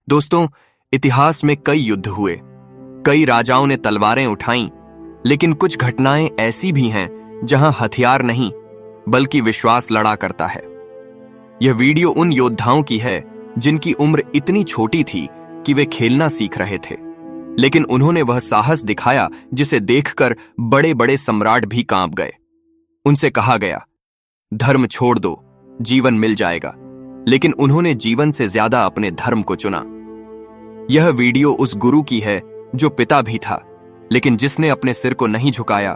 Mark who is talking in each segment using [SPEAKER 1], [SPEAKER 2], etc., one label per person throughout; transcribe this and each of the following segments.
[SPEAKER 1] दोस्तों, इतिहास में कई युद्ध हुए, कई राजाओं ने तलवारें उठाईं, लेकिन कुछ घटनाएं ऐसी भी हैं जहां हथियार नहीं बल्कि विश्वास लड़ा करता है। यह वीडियो उन योद्धाओं की है जिनकी उम्र इतनी छोटी थी कि वे खेलना सीख रहे थे, लेकिन उन्होंने वह साहस दिखाया जिसे देखकर बड़े बड़े सम्राट भी कांप गए। उनसे कहा गया, धर्म छोड़ दो, जीवन मिल जाएगा, लेकिन उन्होंने जीवन से ज्यादा अपने धर्म को चुना। यह वीडियो उस गुरु की है जो पिता भी था, लेकिन जिसने अपने सिर को नहीं झुकाया,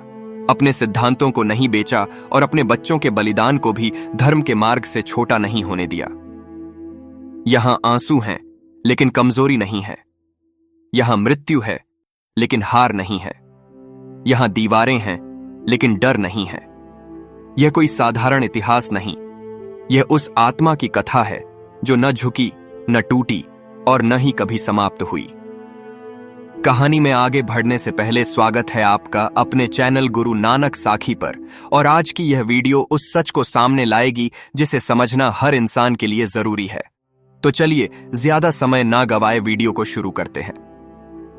[SPEAKER 1] अपने सिद्धांतों को नहीं बेचा और अपने बच्चों के बलिदान को भी धर्म के मार्ग से छोटा नहीं होने दिया। यहां आंसू हैं, लेकिन कमजोरी नहीं है। यहां मृत्यु है, लेकिन हार नहीं है। यहां दीवारें हैं, लेकिन डर नहीं है। यह कोई साधारण इतिहास नहीं, यह उस आत्मा की कथा है जो न झुकी, न टूटी और न ही कभी समाप्त हुई। कहानी में आगे बढ़ने से पहले स्वागत है आपका अपने चैनल गुरु नानक साखी पर। और आज की यह वीडियो उस सच को सामने लाएगी जिसे समझना हर इंसान के लिए जरूरी है। तो चलिए ज्यादा समय ना गवाए वीडियो को शुरू करते हैं।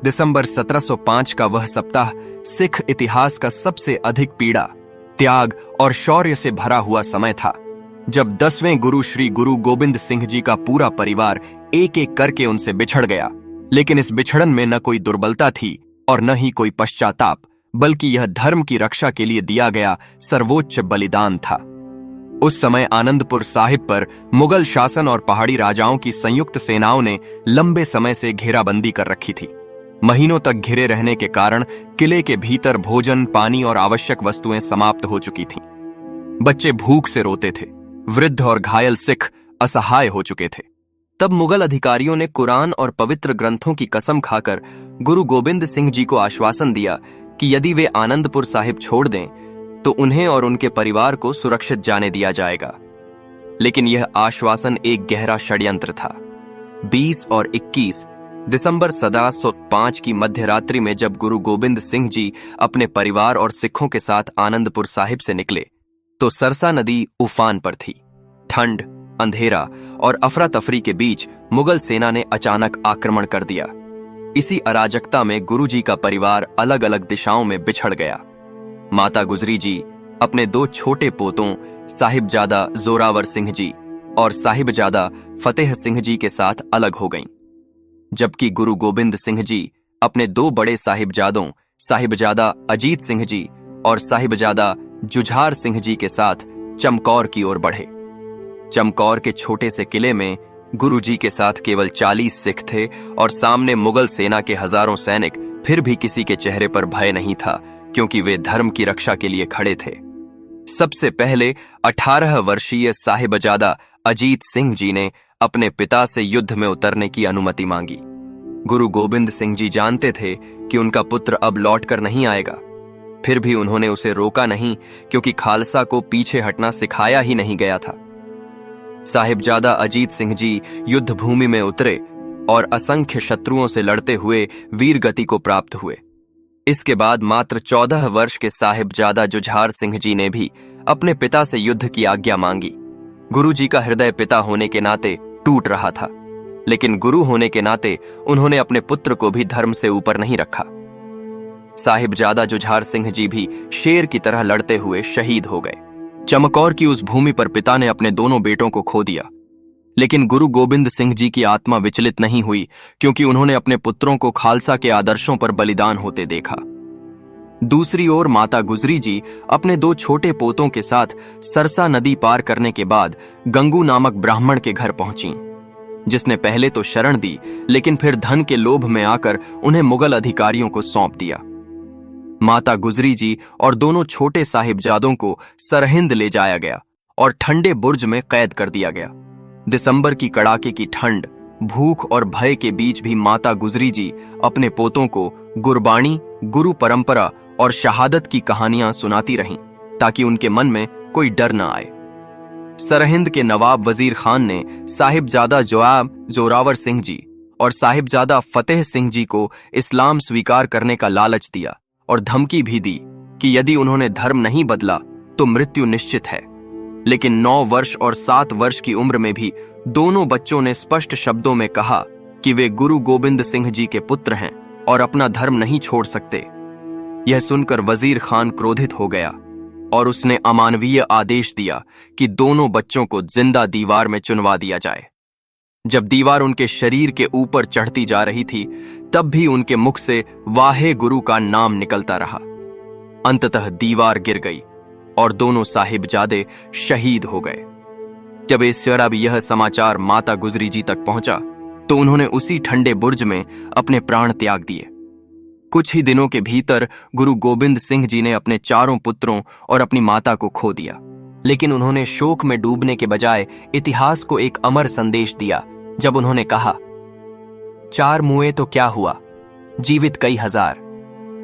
[SPEAKER 1] दिसंबर 1705 का वह सप्ताह सिख इतिहास का सबसे अधिक पीड़ा, त्याग और शौर्य से भरा हुआ समय था, जब 10वें गुरु श्री गुरु गोबिंद सिंह जी का पूरा परिवार एक एक करके उनसे बिछड़ गया। लेकिन इस बिछड़न में न कोई दुर्बलता थी और न ही कोई पश्चाताप, बल्कि यह धर्म की रक्षा के लिए दिया गया सर्वोच्च बलिदान था। उस समय आनंदपुर साहिब पर मुगल शासन और पहाड़ी राजाओं की संयुक्त सेनाओं ने लंबे समय से घेराबंदी कर रखी थी। महीनों तक घिरे रहने के कारण किले के भीतर भोजन, पानी और आवश्यक वस्तुएं समाप्त हो चुकी थीं। बच्चे भूख से रोते थे, वृद्ध और घायल सिख असहाय हो चुके थे। तब मुगल अधिकारियों ने कुरान और पवित्र ग्रंथों की कसम खाकर गुरु गोबिंद सिंह जी को आश्वासन दिया कि यदि वे आनंदपुर साहिब छोड़ दें तो उन्हें और उनके परिवार को सुरक्षित जाने दिया जाएगा। लेकिन यह आश्वासन एक गहरा षड्यंत्र था। 20 और 21 दिसंबर 1705 की मध्यरात्रि में जब गुरु गोबिंद सिंह जी अपने परिवार और सिखों के साथ आनंदपुर साहिब से निकले तो सरसा नदी उफान पर थी। ठंड, अंधेरा और अफरा तफरी के बीच मुगल सेना ने अचानक आक्रमण कर दिया। इसी अराजकता में गुरुजी का परिवार अलग अलग दिशाओं में बिछड़ गया। माता गुजरी जी अपने 2 छोटे पोतों साहिबजादा जोरावर सिंह जी और साहिबजादा फतेह सिंह जी के साथ अलग हो गईं, जबकि गुरु गोबिंद सिंह जी अपने 2 बड़े साहिबजादों साहिबजादा अजीत सिंह जी और साहिबजादा जुझार सिंह जी के साथ चमकौर की ओर बढ़े। चमकौर के छोटे से किले में गुरुजी के साथ केवल 40 सिख थे और सामने मुगल सेना के हजारों सैनिक। फिर भी किसी के चेहरे पर भय नहीं था, क्योंकि वे धर्म की रक्षा के लिए खड़े थे। सबसे पहले 18 वर्षीय साहिबजादा अजीत सिंह जी ने अपने पिता से युद्ध में उतरने की अनुमति मांगी। गुरु गोबिंद सिंह जी जानते थे कि उनका पुत्र अब लौटकर नहीं आएगा। फिर भी उन्होंने उसे रोका नहीं, क्योंकि खालसा को पीछे हटना सिखाया ही नहीं गया था। साहिबजादा अजीत सिंह जी युद्ध भूमि में उतरे और असंख्य शत्रुओं से लड़ते हुए वीर गति को प्राप्त हुए। इसके बाद मात्र 14 वर्ष के साहिबजादा जुझार सिंह जी ने भी अपने पिता से युद्ध की आज्ञा मांगी। गुरुजी का हृदय पिता होने के नाते टूट रहा था, लेकिन गुरु होने के नाते उन्होंने अपने पुत्र को भी धर्म से ऊपर नहीं रखा। साहिबजादा जुझार सिंह जी भी शेर की तरह लड़ते हुए शहीद हो गए। चमकौर की उस भूमि पर पिता ने अपने दोनों बेटों को खो दिया, लेकिन गुरु गोबिंद सिंह जी की आत्मा विचलित नहीं हुई, क्योंकि उन्होंने अपने पुत्रों को खालसा के आदर्शों पर बलिदान होते देखा। दूसरी ओर माता गुजरी जी अपने 2 छोटे पोतों के साथ सरसा नदी पार करने के बाद गंगू नामक ब्राह्मण के घर पहुंची, जिसने पहले तो शरण दी, लेकिन फिर धन के लोभ में आकर उन्हें मुगल अधिकारियों को सौंप दिया। माता गुजरी जी और दोनों छोटे साहिबजादों को सरहिंद ले जाया गया और ठंडे बुर्ज में कैद कर दिया गया। दिसंबर की कड़ाके की ठंड, भूख और भय के बीच भी माता गुजरी जी अपने पोतों को गुरबाणी, गुरु परंपरा और शहादत की कहानियां सुनाती रहीं, ताकि उनके मन में कोई डर न आए। सरहिंद के नवाब वजीर खान ने साहिबजादा जोरावर सिंह जी और साहिबजादा फतेह सिंह जी को इस्लाम स्वीकार करने का लालच दिया और धमकी भी दी कि यदि उन्होंने धर्म नहीं बदला तो मृत्यु निश्चित है। लेकिन 9 वर्ष और 7 वर्ष की उम्र में भी दोनों बच्चों ने स्पष्ट शब्दों में कहा कि वे गुरु गोबिंद सिंह जी के पुत्र हैं और अपना धर्म नहीं छोड़ सकते। यह सुनकर वजीर खान क्रोधित हो गया और उसने अमानवीय आदेश दिया कि दोनों बच्चों को जिंदा दीवार में चुनवा दिया जाए। जब दीवार उनके शरीर के ऊपर चढ़ती जा रही थी, तब भी उनके मुख से वाहे गुरु का नाम निकलता रहा। अंततः दीवार गिर गई और दोनों साहिबजादे शहीद हो गए। जब अब यह समाचार माता गुजरी जी तक पहुंचा तो उन्होंने उसी ठंडे बुर्ज में अपने प्राण त्याग दिए। कुछ ही दिनों के भीतर गुरु गोबिंद सिंह जी ने अपने चारों पुत्रों और अपनी माता को खो दिया, लेकिन उन्होंने शोक में डूबने के बजाय इतिहास को एक अमर संदेश दिया जब उन्होंने कहा, 4 मुए तो क्या हुआ, जीवित कई हजार।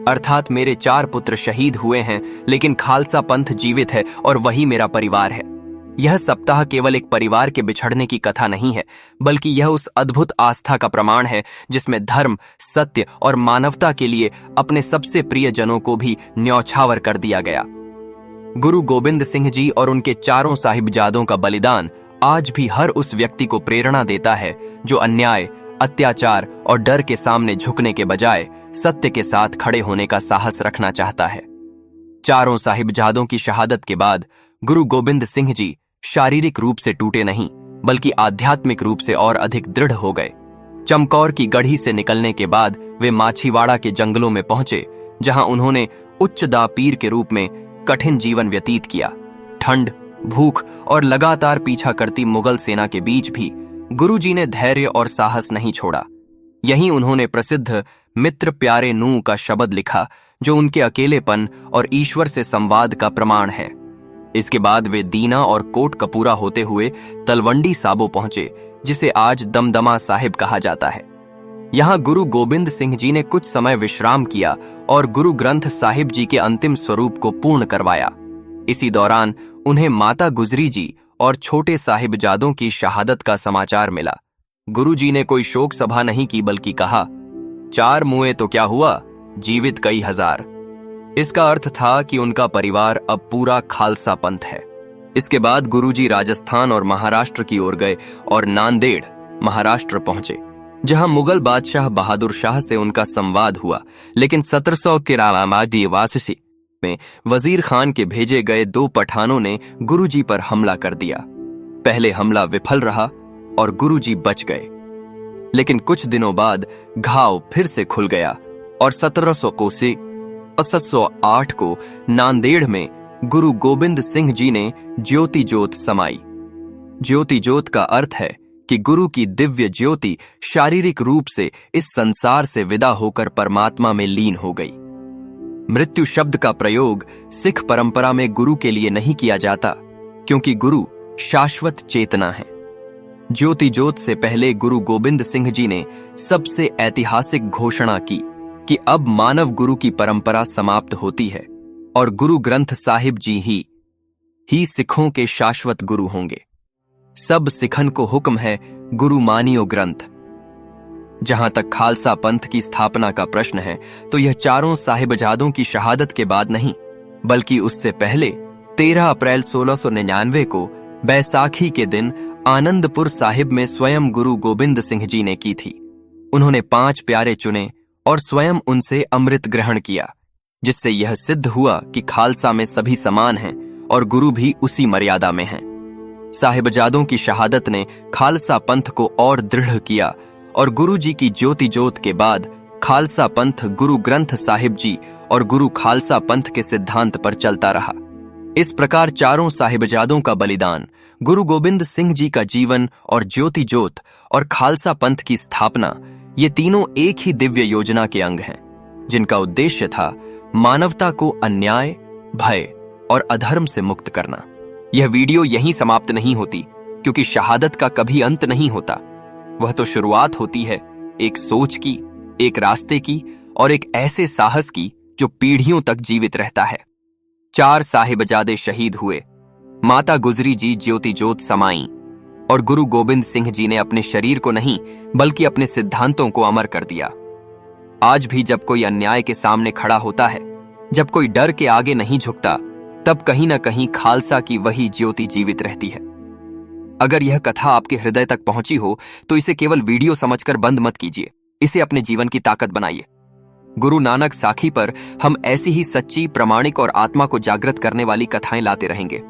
[SPEAKER 1] अर्थात मेरे 4 पुत्र शहीद हुए हैं, लेकिन खालसा पंथ जीवित है और वही मेरा परिवार है। यह सप्ताह केवल एक परिवार के बिछड़ने की कथा नहीं है, बल्कि यह उस अद्भुत आस्था का प्रमाण है जिसमें धर्म, सत्य और मानवता के लिए अपने सबसे प्रिय जनों को भी न्यौछावर कर दिया गया। गुरु गोबिंद सिंह जी और उनके चारों साहिबजादों का बलिदान आज भी हर उस व्यक्ति को प्रेरणा देता है जो अन्याय, अत्याचार और डर के सामने झुकने के बजाय सत्य के साथ खड़े होने का साहस रखना चाहता है। चारों साहिबजादों की शहादत के बाद गुरु गोबिंद सिंह जी शारीरिक रूप से टूटे नहीं, बल्कि आध्यात्मिक रूप से और अधिक दृढ़ हो गए। चमकौर की गढ़ी से निकलने के बाद वे माछीवाड़ा के जंगलों में पहुंचे, जहां उन्होंने उच्च दा पीर के रूप में कठिन जीवन व्यतीत किया। ठंड, भूख और लगातार पीछा करती मुगल सेना के बीच भी गुरुजी ने धैर्य और साहस नहीं छोड़ा। यहीं उन्होंने प्रसिद्ध मित्र प्यारे नू का शब्द लिखा, जो उनके अकेलेपन और ईश्वर से संवाद का प्रमाण है। इसके बाद वे दीना और कोट कपूरा होते हुए तलवंडी साबो पहुंचे, जिसे आज दमदमा साहिब कहा जाता है। यहां गुरु गोबिंद सिंह जी ने कुछ समय विश्राम किया और गुरु ग्रंथ साहिब जी के अंतिम स्वरूप को पूर्ण करवाया। इसी दौरान उन्हें माता गुजरी जी और छोटे साहिबजादों की शहादत का समाचार मिला। गुरु जी ने कोई शोक सभा नहीं की, बल्कि कहा, 4 मुए तो क्या हुआ, जीवित कई हजार। इसका अर्थ था कि उनका परिवार अब पूरा खालसा पंथ है। इसके बाद गुरुजी राजस्थान और महाराष्ट्र की ओर गए और नांदेड़, महाराष्ट्र पहुंचे, जहां मुगल बादशाह बहादुर शाह से उनका संवाद हुआ। लेकिन 1700 के रामादी वासी में वजीर खान के भेजे गए 2 पठानों ने गुरुजी पर हमला कर दिया। पहले हमला विफल रहा और गुरुजी बच गए, लेकिन कुछ दिनों बाद घाव फिर से खुल गया और 1700 को से 1708 को नांदेड़ में गुरु गोबिंद सिंह जी ने ज्योति जोत समाई। ज्योति जोत का अर्थ है कि गुरु की दिव्य ज्योति शारीरिक रूप से इस संसार से विदा होकर परमात्मा में लीन हो गई। मृत्यु शब्द का प्रयोग सिख परंपरा में गुरु के लिए नहीं किया जाता, क्योंकि गुरु शाश्वत चेतना है। ज्योति जोत से पहले गुरु गोबिंद सिंह जी ने सबसे ऐतिहासिक घोषणा की कि अब मानव गुरु की परंपरा समाप्त होती है और गुरु ग्रंथ साहिब जी ही सिखों के शाश्वत गुरु होंगे। सब सिखन को हुक्म है गुरु मानियो ग्रंथ। जहां तक खालसा पंथ की स्थापना का प्रश्न है, तो यह चारों साहिबजादों की शहादत के बाद नहीं, बल्कि उससे पहले 13 अप्रैल 1699 को बैसाखी के दिन आनंदपुर साहिब में स्वयं गुरु गोबिंद सिंह जी ने की थी। उन्होंने 5 प्यारे चुने और स्वयं उनसे अमृत ग्रहण किया, जिससे यह सिद्ध हुआ कि खालसा में सभी समान हैं और गुरु भी उसी मर्यादा में हैं। साहिबजादों की शहादत ने खालसा पंथ को और दृढ़ किया और गुरु जी की ज्योति जोत के बाद खालसा पंथ गुरु ग्रंथ साहिब जी और गुरु खालसा पंथ के सिद्धांत पर चलता रहा। इस प्रकार चारों साहिबजादों का बलिदान, गुरु गोबिंद सिंह जी का जीवन और ज्योति जोत और खालसा पंथ की स्थापना, ये तीनों एक ही दिव्य योजना के अंग हैं, जिनका उद्देश्य था मानवता को अन्याय, भय और अधर्म से मुक्त करना। यह वीडियो यहीं समाप्त नहीं होती, क्योंकि शहादत का कभी अंत नहीं होता। वह तो शुरुआत होती है एक सोच की, एक रास्ते की और एक ऐसे साहस की जो पीढ़ियों तक जीवित रहता है। 4 साहिबजादे शहीद हुए, माता गुजरी जी ज्योति जोत समाई और गुरु गोबिंद सिंह जी ने अपने शरीर को नहीं, बल्कि अपने सिद्धांतों को अमर कर दिया। आज भी जब कोई अन्याय के सामने खड़ा होता है, जब कोई डर के आगे नहीं झुकता, तब कहीं ना कहीं खालसा की वही ज्योति जीवित रहती है। अगर यह कथा आपके हृदय तक पहुंची हो तो इसे केवल वीडियो समझकर बंद मत कीजिए, इसे अपने जीवन की ताकत बनाइए। गुरु नानक साखी पर हम ऐसी ही सच्ची, प्रामाणिक और आत्मा को जागृत करने वाली कथाएं लाते रहेंगे।